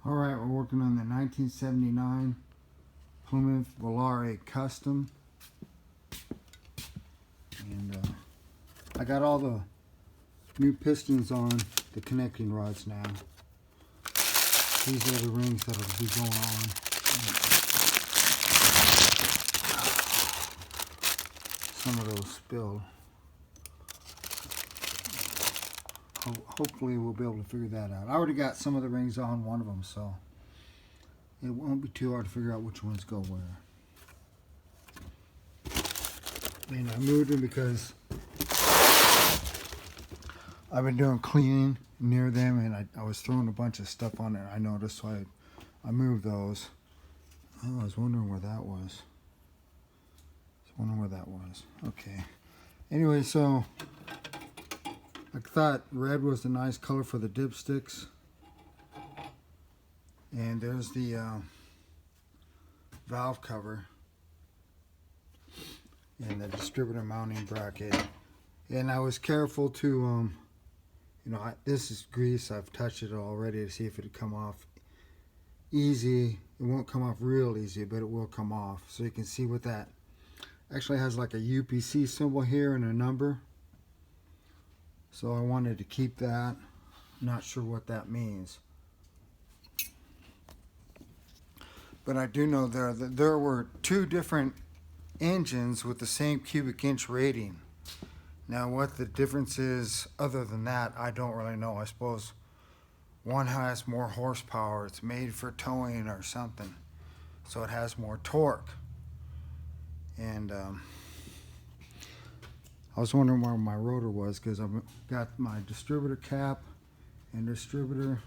Alright, we're working on the 1979 Plymouth Volare Custom. And I got all the new pistons on the connecting rods now. These are the rings that will be going on. Some of those spilled. Hopefully we'll be able to figure that out. I already got some of the rings on one of them, so it won't be too hard to figure out which ones go where. And I moved them because I've been doing cleaning near them, and I was throwing a bunch of stuff on it. I noticed, so I moved those. Oh, I was wondering where that was. Okay. Anyway, so I thought red was a nice color for the dipsticks. And there's the valve cover and the distributor mounting bracket. And I was careful to, this is grease. I've touched it already to see if it would come off easy. It won't come off real easy, but it will come off. So you can see what that actually has, like a UPC symbol here and a number. So I wanted to keep that. Not sure what that means. But I do know there were two different engines with the same cubic inch rating. Now what the difference is other than that, I don't really know. I suppose one has more horsepower. It's made for towing or something. So it has more torque. And I was wondering where my rotor was, because I've got my distributor cap and distributor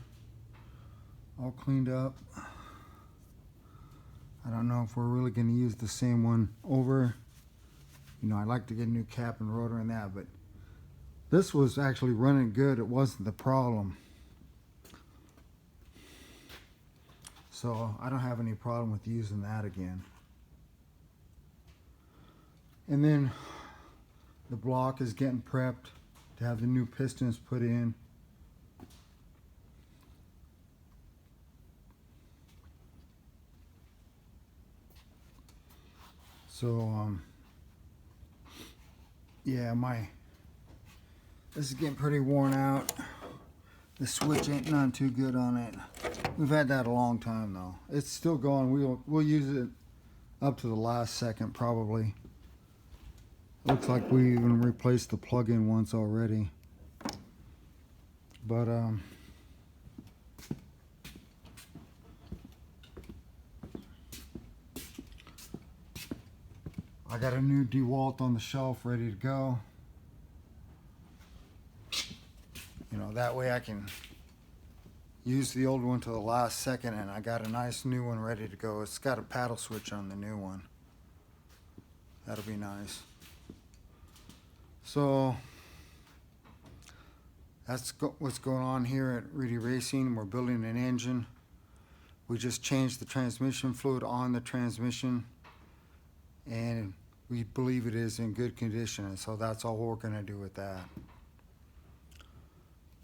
all cleaned up. I don't know if we're really going to use the same one over. I'd like to get a new cap and rotor in that, but this was actually running good. It wasn't the problem. So I don't have any problem with using that again. And then the block is getting prepped to have the new pistons put in. So yeah, this is getting pretty worn out. The switch ain't none too good on it. We've had that a long time though. It's still going. We'll use it up to the last second probably. Looks like we even replaced the plug-in once already. But I got a new DeWalt on the shelf ready to go. That way I can use the old one to the last second, and I got a nice new one ready to go. It's got a paddle switch on the new one. That'll be nice. So that's what's going on here at Rudy Racing. We're building an engine. We just changed the transmission fluid on the transmission, and we believe it is in good condition, and so that's all we're going to do with that.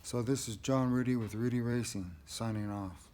So this is John Rudy with Rudy Racing, signing off.